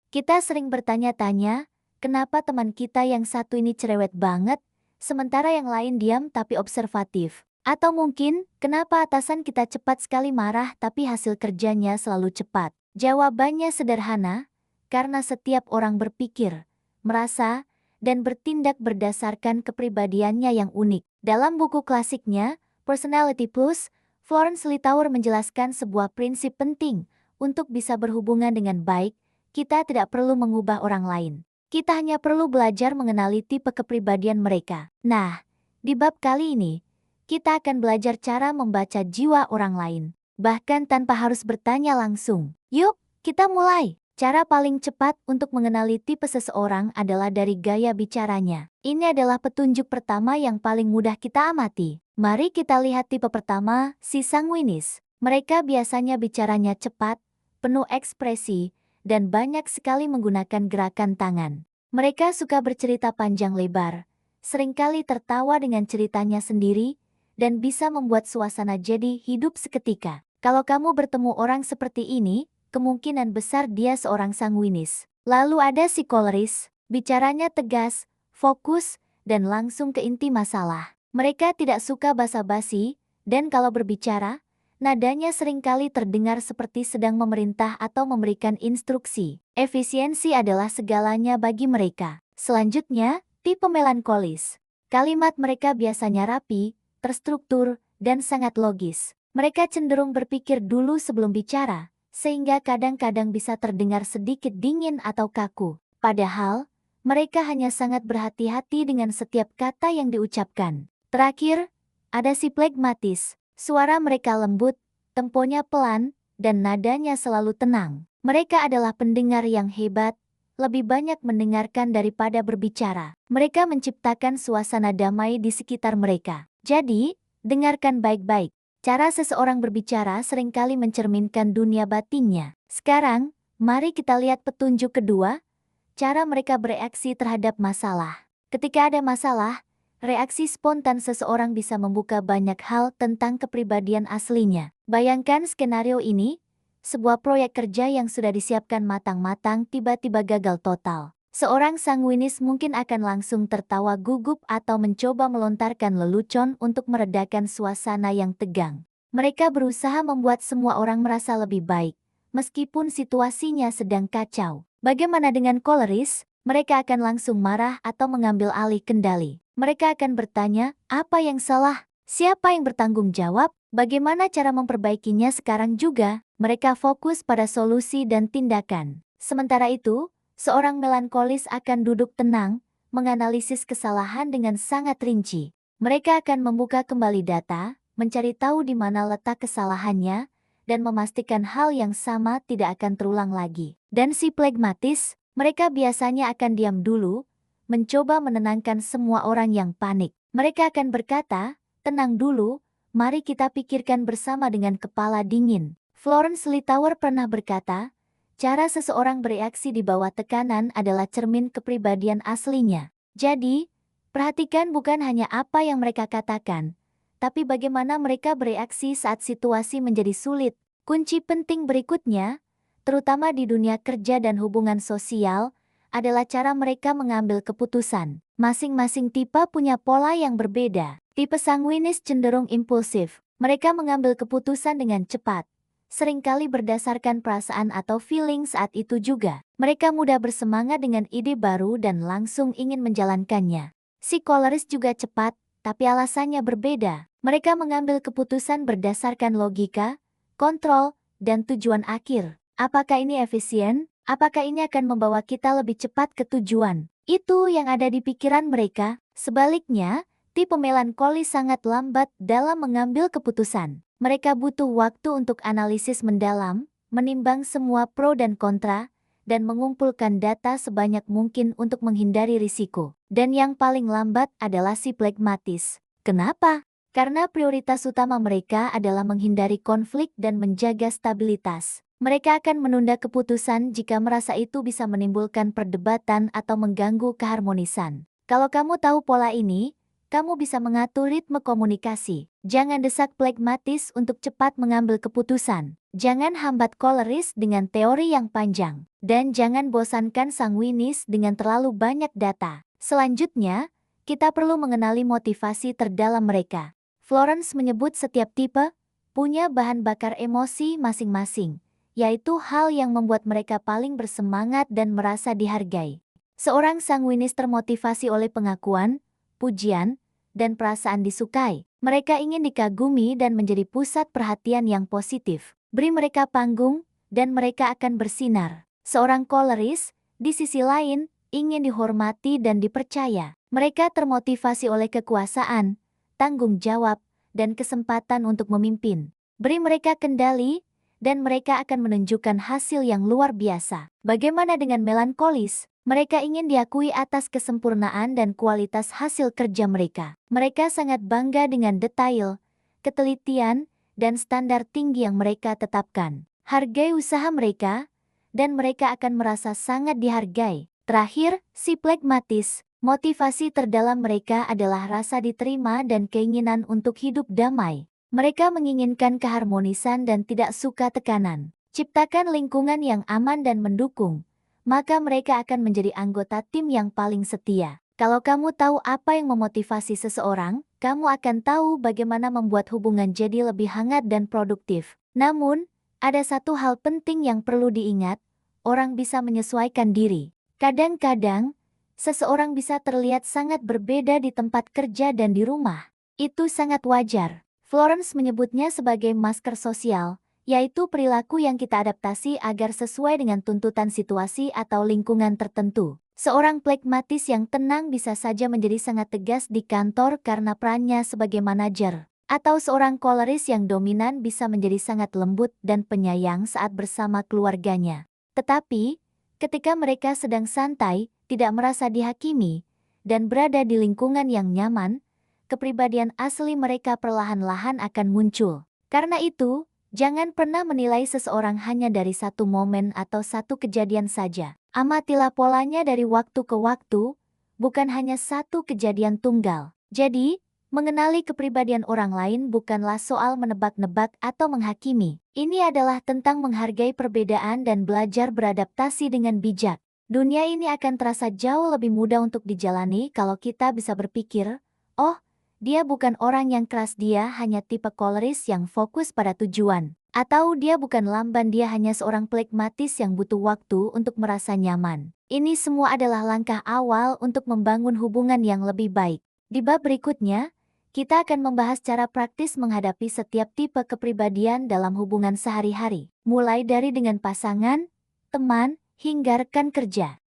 Kita sering bertanya-tanya, kenapa teman kita yang satu ini cerewet banget, sementara yang lain diam tapi observatif? Atau mungkin, kenapa atasan kita cepat sekali marah tapi hasil kerjanya selalu cepat? Jawabannya sederhana, karena setiap orang berpikir, merasa, dan bertindak berdasarkan kepribadiannya yang unik. Dalam buku klasiknya, Personality Plus, Florence Littauer menjelaskan sebuah prinsip penting untuk bisa berhubungan dengan baik. Kita tidak perlu mengubah orang lain. Kita hanya perlu belajar mengenali tipe kepribadian mereka. Nah, di bab kali ini, kita akan belajar cara membaca jiwa orang lain, bahkan tanpa harus bertanya langsung. Yuk, kita mulai. Cara paling cepat untuk mengenali tipe seseorang adalah dari gaya bicaranya. Ini adalah petunjuk pertama yang paling mudah kita amati. Mari kita lihat tipe pertama, si sanguinis. Mereka biasanya bicaranya cepat, penuh ekspresi, dan banyak sekali menggunakan gerakan tangan. Mereka suka bercerita panjang lebar, seringkali tertawa dengan ceritanya sendiri, dan bisa membuat suasana jadi hidup seketika. Kalau kamu bertemu orang seperti ini, kemungkinan besar dia seorang sanguinis. Lalu ada si koleris, bicaranya tegas, fokus, dan langsung ke inti masalah. Mereka tidak suka basa-basi, dan kalau berbicara, nadanya seringkali terdengar seperti sedang memerintah atau memberikan instruksi. Efisiensi adalah segalanya bagi mereka. Selanjutnya, tipe melankolis. Kalimat mereka biasanya rapi, terstruktur, dan sangat logis. Mereka cenderung berpikir dulu sebelum bicara, sehingga kadang-kadang bisa terdengar sedikit dingin atau kaku. Padahal, mereka hanya sangat berhati-hati dengan setiap kata yang diucapkan. Terakhir, ada si flegmatis. Suara mereka lembut, temponya pelan, dan nadanya selalu tenang. Mereka adalah pendengar yang hebat, lebih banyak mendengarkan daripada berbicara. Mereka menciptakan suasana damai di sekitar mereka. Jadi, dengarkan baik-baik. Cara seseorang berbicara seringkali mencerminkan dunia batinnya. Sekarang, mari kita lihat petunjuk kedua, cara mereka bereaksi terhadap masalah. Ketika ada masalah, reaksi spontan seseorang bisa membuka banyak hal tentang kepribadian aslinya. Bayangkan skenario ini, sebuah proyek kerja yang sudah disiapkan matang-matang tiba-tiba gagal total. Seorang sanguinis mungkin akan langsung tertawa gugup atau mencoba melontarkan lelucon untuk meredakan suasana yang tegang. Mereka berusaha membuat semua orang merasa lebih baik, meskipun situasinya sedang kacau. Bagaimana dengan koleris? Mereka akan langsung marah atau mengambil alih kendali. Mereka akan bertanya, apa yang salah? Siapa yang bertanggung jawab? Bagaimana cara memperbaikinya sekarang juga? Mereka fokus pada solusi dan tindakan. Sementara itu, seorang melankolis akan duduk tenang, menganalisis kesalahan dengan sangat rinci. Mereka akan membuka kembali data, mencari tahu di mana letak kesalahannya, dan memastikan hal yang sama tidak akan terulang lagi. Dan si flegmatis, mereka biasanya akan diam dulu, mencoba menenangkan semua orang yang panik. Mereka akan berkata, tenang dulu, mari kita pikirkan bersama dengan kepala dingin. Florence Littauer pernah berkata, cara seseorang bereaksi di bawah tekanan adalah cermin kepribadian aslinya. Jadi, perhatikan bukan hanya apa yang mereka katakan, tapi bagaimana mereka bereaksi saat situasi menjadi sulit. Kunci penting berikutnya, terutama di dunia kerja dan hubungan sosial, adalah cara mereka mengambil keputusan. Masing-masing tipe punya pola yang berbeda. Tipe sanguinis cenderung impulsif. Mereka mengambil keputusan dengan cepat, seringkali berdasarkan perasaan atau feeling saat itu juga. Mereka mudah bersemangat dengan ide baru dan langsung ingin menjalankannya. Si koleris juga cepat, tapi alasannya berbeda. Mereka mengambil keputusan berdasarkan logika, kontrol, dan tujuan akhir. Apakah ini efisien? Apakah ini akan membawa kita lebih cepat ke tujuan? Itu yang ada di pikiran mereka. Sebaliknya, tipe melankolis sangat lambat dalam mengambil keputusan. Mereka butuh waktu untuk analisis mendalam, menimbang semua pro dan kontra, dan mengumpulkan data sebanyak mungkin untuk menghindari risiko. Dan yang paling lambat adalah si flegmatis. Kenapa? Karena prioritas utama mereka adalah menghindari konflik dan menjaga stabilitas. Mereka akan menunda keputusan jika merasa itu bisa menimbulkan perdebatan atau mengganggu keharmonisan. Kalau kamu tahu pola ini, kamu bisa mengatur ritme komunikasi. Jangan desak pragmatis untuk cepat mengambil keputusan. Jangan hambat koleris dengan teori yang panjang. Dan jangan bosankan sanguinis dengan terlalu banyak data. Selanjutnya, kita perlu mengenali motivasi terdalam mereka. Florence menyebut setiap tipe punya bahan bakar emosi masing-masing, yaitu hal yang membuat mereka paling bersemangat dan merasa dihargai. Seorang sanguinis termotivasi oleh pengakuan, pujian, dan perasaan disukai. Mereka ingin dikagumi dan menjadi pusat perhatian yang positif. Beri mereka panggung, dan mereka akan bersinar. Seorang koleris, di sisi lain, ingin dihormati dan dipercaya. Mereka termotivasi oleh kekuasaan, tanggung jawab, dan kesempatan untuk memimpin. Beri mereka kendali, dan mereka akan menunjukkan hasil yang luar biasa. Bagaimana dengan melankolis? Mereka ingin diakui atas kesempurnaan dan kualitas hasil kerja mereka. Mereka sangat bangga dengan detail, ketelitian, dan standar tinggi yang mereka tetapkan. Hargai usaha mereka, dan mereka akan merasa sangat dihargai. Terakhir, si pragmatis. Motivasi terdalam mereka adalah rasa diterima dan keinginan untuk hidup damai. Mereka menginginkan keharmonisan dan tidak suka tekanan. Ciptakan lingkungan yang aman dan mendukung, maka mereka akan menjadi anggota tim yang paling setia. Kalau kamu tahu apa yang memotivasi seseorang, kamu akan tahu bagaimana membuat hubungan jadi lebih hangat dan produktif. Namun, ada satu hal penting yang perlu diingat, orang bisa menyesuaikan diri. Kadang-kadang, seseorang bisa terlihat sangat berbeda di tempat kerja dan di rumah. Itu sangat wajar. Florence menyebutnya sebagai masker sosial, yaitu perilaku yang kita adaptasi agar sesuai dengan tuntutan situasi atau lingkungan tertentu. Seorang pragmatis yang tenang bisa saja menjadi sangat tegas di kantor karena perannya sebagai manajer. Atau seorang koleris yang dominan bisa menjadi sangat lembut dan penyayang saat bersama keluarganya. Tetapi, ketika mereka sedang santai, tidak merasa dihakimi, dan berada di lingkungan yang nyaman, kepribadian asli mereka perlahan-lahan akan muncul. Karena itu, jangan pernah menilai seseorang hanya dari satu momen atau satu kejadian saja. Amatilah polanya dari waktu ke waktu, bukan hanya satu kejadian tunggal. Jadi, mengenali kepribadian orang lain bukanlah soal menebak-nebak atau menghakimi. Ini adalah tentang menghargai perbedaan dan belajar beradaptasi dengan bijak. Dunia ini akan terasa jauh lebih mudah untuk dijalani kalau kita bisa berpikir, oh, dia bukan orang yang keras, dia hanya tipe koleris yang fokus pada tujuan. Atau dia bukan lamban, dia hanya seorang pragmatis yang butuh waktu untuk merasa nyaman. Ini semua adalah langkah awal untuk membangun hubungan yang lebih baik. Di bab berikutnya, kita akan membahas cara praktis menghadapi setiap tipe kepribadian dalam hubungan sehari-hari. Mulai dari dengan pasangan, teman, hingga rekan kerja.